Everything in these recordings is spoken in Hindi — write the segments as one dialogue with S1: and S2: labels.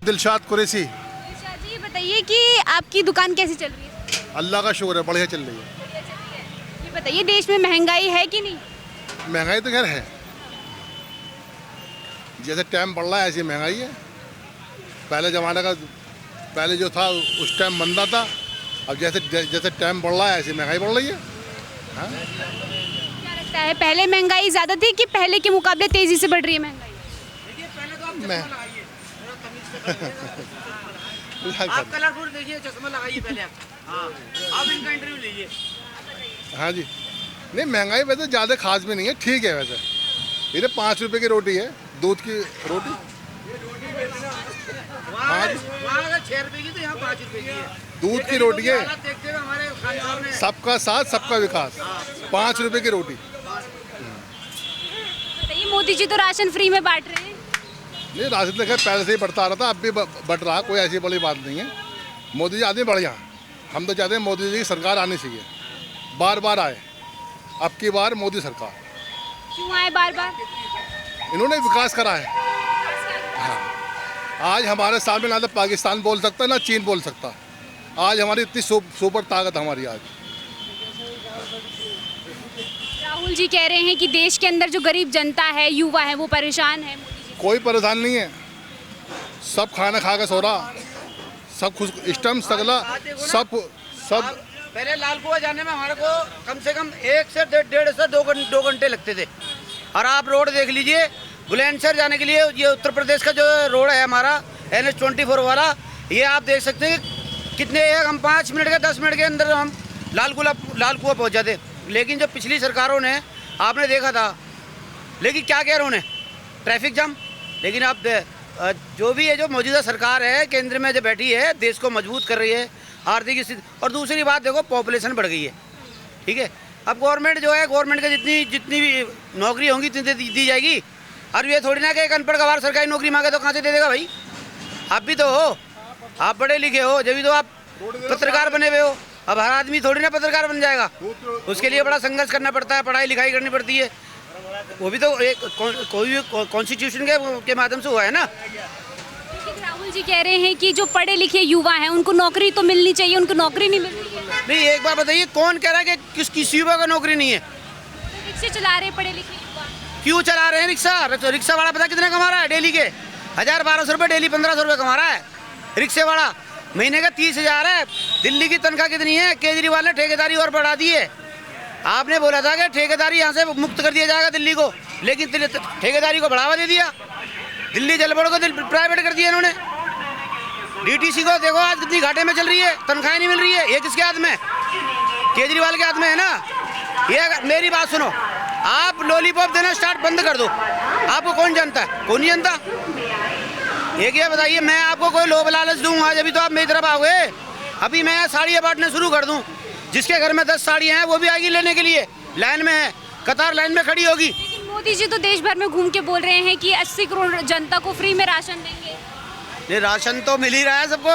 S1: दिलशाद कुरैशी।
S2: अच्छा जी, बताइए कि आपकी दुकान कैसी चल रही है?
S1: अल्लाह का शुक्र है, बढ़िया चल रही है।
S2: बढ़िया चल रही है। ये बताइए, देश में महंगाई है कि नहीं?
S1: महंगाई तो खैर है, जैसे टाइम बढ़ रहा है ऐसी महंगाई है। पहले ज़माने का पहले जो था उस टाइम मंदा था, अब जैसे जैसे टाइम बढ़ रहा है ऐसी महंगाई बढ़ रही है। हाँ?
S2: क्या लगता है, पहले महंगाई ज़्यादा थी कि पहले के मुकाबले तेज़ी से बढ़ रही है महंगाई?
S1: मैं
S3: आप कलरफुल देखिए, चश्मा लगाइए पहले आप। हाँ, आप इनका इंटरव्यू लीजिए।
S1: हाँ जी, नहीं महंगाई वैसे ज़्यादा खास भी नहीं है, ठीक है वैसे। ये तो 5 रुपए की रोटी है, दूध की रोटी।
S3: वहाँ अगर 6 रुपए की तो यहाँ 5 रुपए की है।
S1: दूध की रोटी है।
S3: हालात देखते हुए हमारे खान साहब ने
S1: सबका साथ सबका विकास। 5 रुपए की रोटी।
S2: बताइए, मोदी जी तो राशन फ्री में बांट रहे हैं।
S1: नहीं, राशन तो खैर पहले से ही बढ़ता आ रहा था, अब भी बढ़ रहा, कोई ऐसी बड़ी बात नहीं है। मोदी जी आदमी बढ़िया, हम तो चाहते हैं मोदी जी की सरकार आनी चाहिए, बार बार आए। अब की बार मोदी सरकार।
S2: क्यों आए बार बार?
S1: इन्होंने विकास करा है। हाँ, आज हमारे सामने ना तो पाकिस्तान बोल सकता ना चीन बोल सकता। आज हमारी इतनी सुपर ताकत हमारी आज।
S2: राहुल जी कह रहे हैं कि देश के अंदर जो गरीब जनता है, युवा है, वो परेशान है।
S1: कोई परेशान नहीं है, सब खाना खा के सो रहा, सब खुश स्टम सगला, सब
S3: पहले लाल कुआं जाने में हमारे को कम से कम 1 से 1.5 से 2 घंटे लगते थे। और आप रोड देख लीजिए, बुलंदशहर जाने के लिए ये उत्तर प्रदेश का जो रोड है हमारा NH-24 वाला, ये आप देख सकते हैं कितने हम 5 मिनट के 10 मिनट के अंदर हम लाल कुआं पहुँच जाते। लेकिन जो पिछली सरकारों ने आपने देखा था, लेकिन क्या कह रहे उन्हें, ट्रैफिक जाम। लेकिन आप जो भी है, जो मौजूदा सरकार है केंद्र में जो बैठी है, देश को मजबूत कर रही है, आर्थिक स्थिति। और दूसरी बात देखो, पॉपुलेशन बढ़ गई है, ठीक है। अब गवर्नमेंट जो है, गवर्नमेंट के जितनी भी नौकरी होंगी उतनी दी जाएगी। और ये थोड़ी ना कि एक अनपढ़ गवार सरकारी नौकरी मांगे तो कहाँ से दे देगा भाई? आप भी तो हो, आप पढ़े लिखे हो, जब भी तो आप पत्रकार बने हुए हो। अब हर आदमी थोड़ी ना पत्रकार बन जाएगा, उसके लिए बड़ा संघर्ष करना पड़ता है, पढ़ाई लिखाई करनी पड़ती है। वो भी तो एक कोई भी कॉन्स्टिट्यूशन के माध्यम से हुआ है ना।
S2: लेकिन राहुल जी कह रहे हैं कि जो पढ़े लिखे युवा हैं उनको नौकरी तो मिलनी चाहिए, उनको नौकरी नहीं मिल रही है।
S3: नहीं, एक बार बताइए, कौन कह रहा है कि किसी युवा को नौकरी नहीं है?
S2: रिक्शे चला रहे पढ़े लिखे युवा।
S3: क्यों चला रहे हैं रिक्शा वाला पता कितने कमा रहा है डेली के? 1000-1200 रुपये डेली, 1500 रुपये कमा रहा है रिक्शे वाला। महीने का 30,000 है। दिल्ली की तनख्वाह कितनी है? केजरीवाल ने ठेकेदारी और बढ़ा दी है। आपने बोला था कि ठेकेदारी यहाँ से मुक्त कर दिया जाएगा दिल्ली को, लेकिन ठेकेदारी को बढ़ावा दे दिया। दिल्ली जल बोर्ड को प्राइवेट कर दिया इन्होंने। DTC को देखो आज कितनी घाटे में चल रही है, तनख्वाहें नहीं मिल रही है। ये किसके हाथ में? केजरीवाल के हाथ में है ना। ये मेरी बात सुनो, आप लॉलीपॉप देना स्टार्ट बंद कर दो, आपको कौन जानता है? कौन नहीं जानता। एक ये बताइए, मैं आपको कोई लोभ लालच दूँ आज? अभी तो आप मेरी तरफ आओगे, अभी मैं साड़ियाँ बांटने शुरू कर दूँ। जिसके घर में 10 साड़ियाँ हैं वो भी आएगी लेने के लिए, लाइन में है, कतार लाइन में खड़ी होगी।
S2: लेकिन मोदी जी तो देश भर में घूम के बोल रहे हैं कि 80 करोड़ जनता को फ्री में राशन देंगे।
S3: ये राशन तो मिल ही रहा है सबको,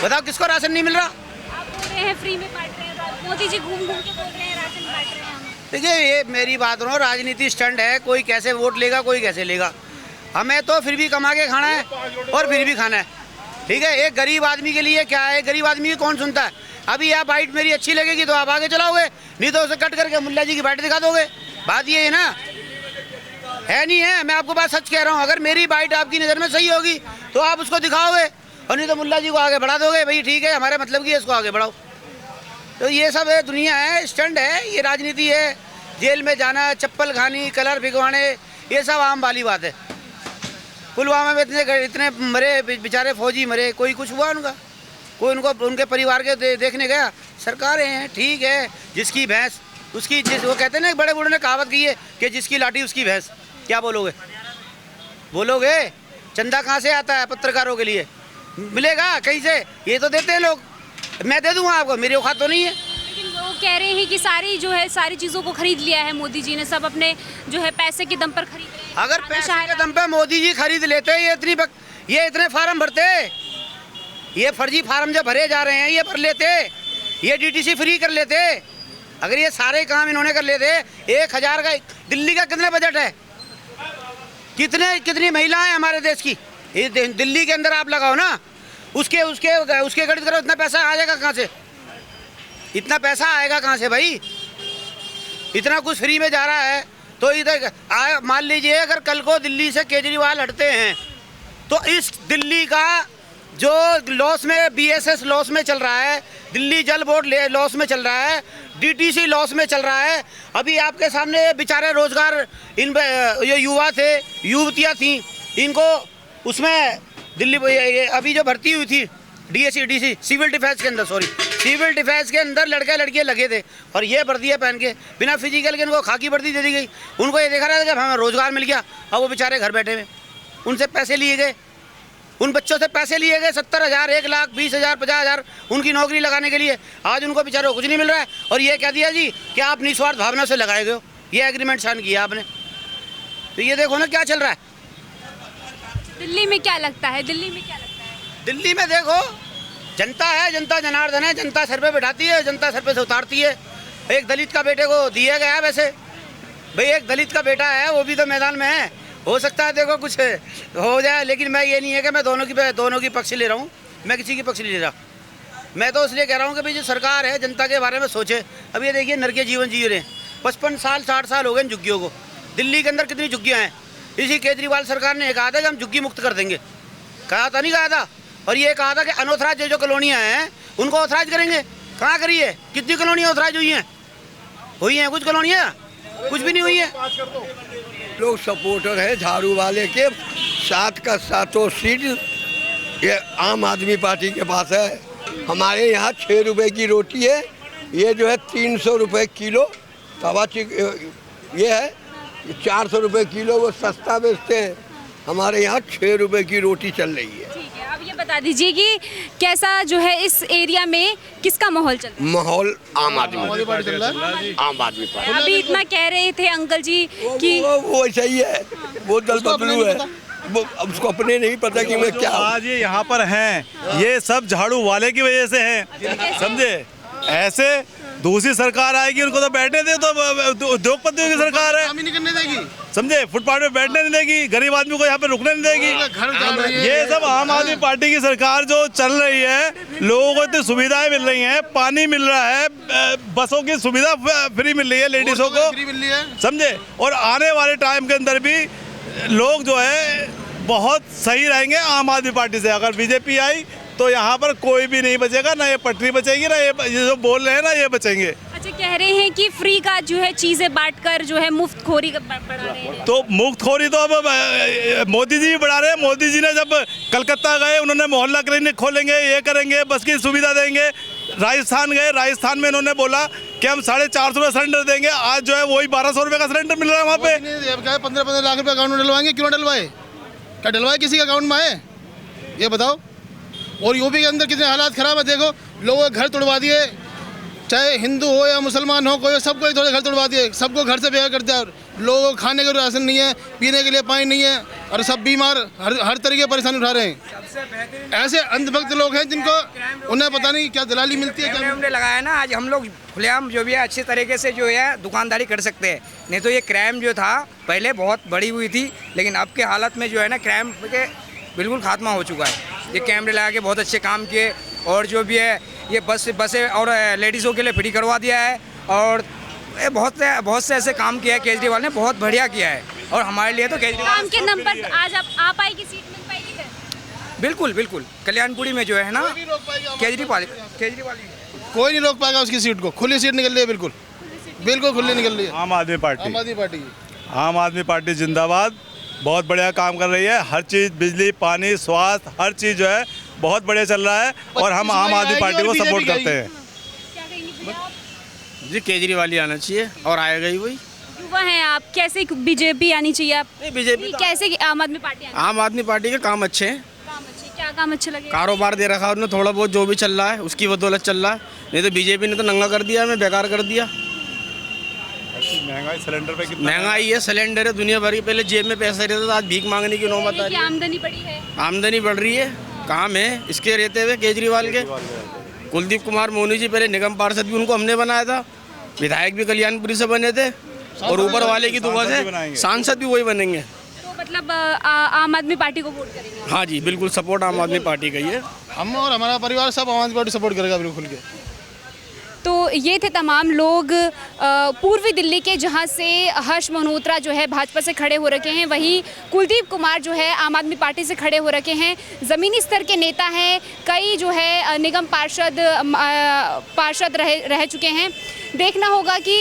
S3: बताओ किसको राशन नहीं मिल रहा?
S2: आप बोल रहे हैं फ्री में बांट रहे हैं, मोदी जी घूम घूम के बोल रहे हैं राशन बांट रहे हैं हम।
S3: देखिए, ये मेरी बात सुनो, राजनीति स्टंट है, कोई कैसे वोट लेगा, कोई कैसे लेगा। हमें तो फिर भी कमा के खाना है और फिर भी खाना है, ठीक है। एक गरीब आदमी के लिए क्या है, गरीब आदमी की कौन सुनता है? अभी आप बाइट मेरी अच्छी लगेगी तो आप आगे चलाओगे, नहीं तो उसे कट करके मुल्ला जी की बाइट दिखा दोगे। बात ये है ना, है नहीं है? मैं आपको बात सच कह रहा हूँ, अगर मेरी बाइट आपकी नज़र में सही होगी तो आप उसको दिखाओगे, और नहीं तो मुल्ला जी को आगे बढ़ा दोगे। भाई ठीक है, हमारे मतलब की है, इसको आगे बढ़ाओ। तो ये सब है, दुनिया है, स्टंट है, ये राजनीति है। जेल में जाना, चप्पल खानी, कलर भिगवाने, ये सब आम वाली बात है। पुलवामा में इतने मरे बेचारे फौजी मरे, कोई कुछ हुआ उनका? कोई उनके परिवार के देखने गया? सरकारें हैं, ठीक है, जिसकी भैंस उसकी, वो कहते हैं ना, बड़े बूढ़े ने कहावत की है कि जिसकी लाठी उसकी भैंस। क्या बोलोगे? चंदा कहाँ से आता है पत्रकारों के लिए? मिलेगा कहीं से? ये तो देते हैं लोग, मैं दे दूंगा आपको, मेरी औकात तो नहीं है।
S2: लेकिन वो कह रहे हैं कि सारी चीज़ों को खरीद लिया है मोदी जी ने, सब अपने जो है पैसे के दम पर खरीद रहे हैं।
S3: अगर पैसे के दम पे मोदी जी खरीद लेते, ये इतने फार्म भरते, ये फर्जी फार्म जो भरे जा रहे हैं ये भर लेते, ये DTC फ्री कर लेते। अगर ये सारे काम इन्होंने कर लेते, 1000 का दिल्ली का कितना बजट है? कितनी महिलाएं हमारे देश की? ये दिल्ली के अंदर आप लगाओ ना, उसके उसके उसके गणित करो, इतना पैसा आ जाएगा कहाँ से? इतना पैसा आएगा कहाँ से भाई? इतना कुछ फ्री में जा रहा है तो इधर मान लीजिए अगर कल को दिल्ली से केजरीवाल हटते हैं तो इस दिल्ली का जो लॉस में BSS लॉस में चल रहा है, दिल्ली जल बोर्ड लॉस में चल रहा है, DTC लॉस में चल रहा है। अभी आपके सामने बेचारे रोजगार इन ये युवा थे, युवतियाँ थीं, इनको उसमें दिल्ली अभी जो भर्ती हुई थी DSC सिविल डिफेंस के अंदर, सिविल डिफेंस के अंदर लड़के लड़कियाँ लगे थे और ये वर्दियाँ पहन के बिना फिजिकल के इनको खाकी वर्दी दे दी गई। उनको ये देखा रहा था कि हमें रोजगार मिल गया, अब वो बेचारे घर बैठे हुए, उनसे पैसे लिए गए, उन बच्चों से पैसे लिए गए 70,000, 1 लाख 20,000, 50,000 उनकी नौकरी लगाने के लिए। आज उनको बेचारों को कुछ नहीं मिल रहा है और ये कह दिया जी कि आप निस्वार्थ भावना से लगाए गए हो, ये एग्रीमेंट साइन किया आपने। तो ये देखो ना क्या चल रहा है
S2: दिल्ली में। क्या लगता है दिल्ली में? क्या लगता है
S3: दिल्ली में? देखो जनता है, जनता जनार्दन है, जनता सर पे बैठाती है, जनता सर पे से उतारती है। एक दलित का बेटे को दिया गया वैसे भाई, एक दलित का बेटा है, वो भी तो मैदान में है। हो सकता है देखो कुछ हो जाए, लेकिन मैं ये नहीं है कि मैं दोनों की पक्ष ले रहा हूँ, मैं किसी की पक्ष नहीं ले रहा। मैं तो इसलिए कह रहा हूँ कि भाई जो सरकार है जनता के बारे में सोचे। अब ये देखिए नरके जीवन जी रहे हैं, 55 साल 60 साल हो गए इन झुग्गियों को। दिल्ली के अंदर कितनी झुग्गियाँ हैं? इसी केजरीवाल सरकार ने कहा था कि हम झुग्गी मुक्त कर देंगे, कहा था नहीं कहा था? और ये कहा था कि अनऑथराइज जो कॉलोनियाँ हैं उनको ऑथराइज करेंगे। कहाँ करी है? कितनी कॉलोनियाँ ऑथराइज हुई हैं? कुछ कॉलोनियाँ कुछ भी नहीं हुई है।
S4: लोग सपोर्टर है झाड़ू वाले के, 7 का 7 सीट ये आम आदमी पार्टी के पास है। हमारे यहाँ 6 रुपए की रोटी है, ये जो है 300 रुपए किलो। तवा ये है 400 रुपए किलो, वो सस्ता बेचते हैं। हमारे यहाँ 6 रुपए की रोटी चल रही है।
S2: ठीक है, अब ये बता दीजिए कि कैसा जो है इस एरिया में किसका माहौल चल रहा है?
S4: माहौल आम आदमी
S1: पार्टी चल रहा है।
S4: आम आदमी पार्टी।
S2: अभी इतना कह रहे थे अंकल जी कि
S4: वो सही है, वो दल बदलू है, वो उसको अपने नहीं पता कि मैं क्या हूँ।
S5: आज ये यहाँ पर हैं, ये सब झाड़ू वाले की वजह से हैं, समझे? ऐसे दूसरी सरकार आएगी उनको तो बैठने दे, तो उद्योगपतियों की सरकार है,
S1: नहीं करने देगी,
S5: समझे? फुटपाथ पे बैठने नहीं देगी, गरीब आदमी को यहाँ पे रुकने नहीं देगी। ये सब आम आदमी पार्टी की सरकार जो चल रही है, लोगों को इतनी सुविधाएं मिल रही हैं, पानी मिल रहा है, बसों की सुविधा फ्री मिल रही है लेडीजों को, समझे? और आने वाले टाइम के अंदर भी लोग जो है बहुत सही रहेंगे आम आदमी पार्टी से। अगर बीजेपी आई तो यहाँ पर कोई भी नहीं बचेगा, ना ये पटरी बचेगी, ना ये जो बोल रहे हैं ना ये बचेंगे।
S2: अच्छा, कह रहे हैं कि फ्री का जो है चीजें बांटकर जो है मुफ्त खोरी बढ़ा रहे हैं।
S5: तो मुफ्त खोरी तो अब मोदी जी भी बढ़ा रहे हैं। मोदी जी ने जब कलकत्ता गए, उन्होंने मोहल्ला क्लिनिक खोलेंगे, ये करेंगे, बस की सुविधा देंगे। राजस्थान गए, राजस्थान में इन्होंने बोला कि हम 450 रुपये सिलेंडर देंगे। आज जो है वही 1200 रुपये का सिलेंडर मिल रहा है वहाँ पे।
S1: 15-15 लाख रुपये अकाउंट में डलवाएंगे, क्यों डलवाए? क्या डलवाए किसी के अकाउंट में आए? ये बताओ। और यूपी के अंदर कितने हालात खराब है, देखो लोगों के घर तोड़वा दिए, चाहे हिंदू हो या मुसलमान हो, कोई सबको थोड़े घर तोड़वा दिए, सबको घर से बेघर कर दिया। लोगों को खाने के लिए राशन नहीं है, पीने के लिए पानी नहीं है, और सब बीमार हर तरीके की परेशानी उठा रहे हैं। ऐसे अंधभक्त लोग हैं जिनको उन्हें पता नहीं क्या दलाली मिलती है। क्या
S6: हमने लगाया ना, आज हम लोग खुलेआम जो भी है अच्छे तरीके से जो है दुकानदारी कर सकते हैं। नहीं तो ये क्राइम जो था पहले बहुत बड़ी हुई थी, लेकिन अब के हालत में जो है ना क्राइम के बिल्कुल खात्मा हो चुका है। ये कैमरे लगा के बहुत अच्छे काम किए, और जो भी है ये बसें और लेडीज़ों के लिए फ्री करवा दिया है, और बहुत से ऐसे काम किया है केजरीवाल ने, बहुत बढ़िया किया है। और हमारे लिए तो केजरीवाल
S2: काम के नाम पर आज आ पाएगी, सीट मिल पाएगी फिर?
S6: बिल्कुल बिल्कुल। कल्याणपुरी में जो है ना केजरीवाल
S1: कोई नहीं रोक पाएगा उसकी सीट को। खुली सीट निकल रही है, बिल्कुल बिल्कुल खुली निकल रही है।
S5: आम आदमी पार्टी,
S1: आम आदमी पार्टी
S5: जिंदाबाद। बहुत बढ़िया काम कर रही है, हर चीज़, बिजली, पानी, स्वास्थ्य, हर चीज़ जो है बहुत बढ़िया चल रहा है, और हम आम आदमी पार्टी को सपोर्ट करते हैं।
S2: क्या कहेंगे भैया आप?
S3: जी केजरीवाल ही आना चाहिए, और आएगा ही वही।
S2: युवा हैं आप, कैसे बीजेपी आनी चाहिए? आप
S3: नहीं, बीजेपी
S2: कैसे आम आदमी पार्टी आनी?
S3: आम आदमी पार्टी के काम अच्छे हैं,
S2: काम अच्छे, क्या काम अच्छे लगे?
S3: कारोबार दे रखा उन्होंने थोड़ा बहुत, जो भी चल रहा है उसकी बदौलत चल रहा है। नहीं तो बीजेपी ने तो नंगा कर दिया, हमें बेकार कर दिया।
S5: महंगाई सिलेंडर पे कितना
S3: महंगाई है, सिलेंडर है, दुनिया भर की। पहले जेब में पैसा रहता था, आज भीख मांगने की नौबत आ रही है।
S2: आमदनी बढ़ी है,
S3: आमदनी बढ़ रही है। काम है इसके रहते हुए केजरीवाल के। कुलदीप कुमार मोनी जी पहले निगम पार्षद भी उनको हमने बनाया था, विधायक भी कल्याणपुरी से बने थे, और ऊपर वाले की दुआ से सांसद भी वही बनेंगे।
S2: तो मतलब आम आदमी पार्टी को वोट करेंगे?
S7: हाँ जी, बिल्कुल सपोर्ट आम आदमी पार्टी का ही है।
S5: हम और हमारा परिवार सब आम आदमी पार्टी सपोर्ट करेगा बिल्कुल के।
S2: तो ये थे तमाम लोग पूर्वी दिल्ली के, जहां से हर्ष मल्होत्रा जो है भाजपा से खड़े हो रखे हैं, वहीं कुलदीप कुमार जो है आम आदमी पार्टी से खड़े हो रखे हैं। ज़मीनी स्तर के नेता हैं, कई जो है निगम पार्षद रह चुके हैं। देखना होगा कि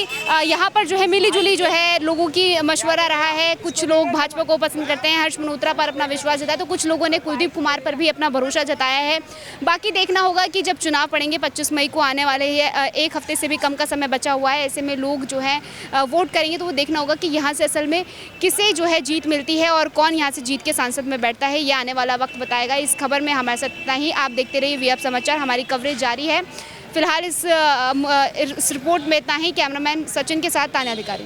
S2: यहाँ पर जो है मिली जुली जो है लोगों की मशवरा रहा है। कुछ लोग भाजपा को पसंद करते हैं, हर्ष मल्होत्रा पर अपना विश्वास जताया, तो कुछ लोगों ने कुलदीप कुमार पर भी अपना भरोसा जताया है। बाकी देखना होगा कि जब चुनाव पड़ेंगे 25 मई को आने वाले हैं, एक हफ्ते से भी कम का समय बचा हुआ है, ऐसे में लोग जो है वोट करेंगे, तो वो देखना होगा कि यहाँ से असल में किसे जो है जीत मिलती है और कौन यहाँ से जीत के सांसद में बैठता है, ये आने वाला वक्त बताएगा। इस खबर में हमारे साथ इतना ही। आप देखते रहिए वी अब समाचार, हमारी कवरेज जारी है। फिलहाल इस रिपोर्ट में इतना ही। कैमरामैन सचिन के साथ तान्या अधिकारी।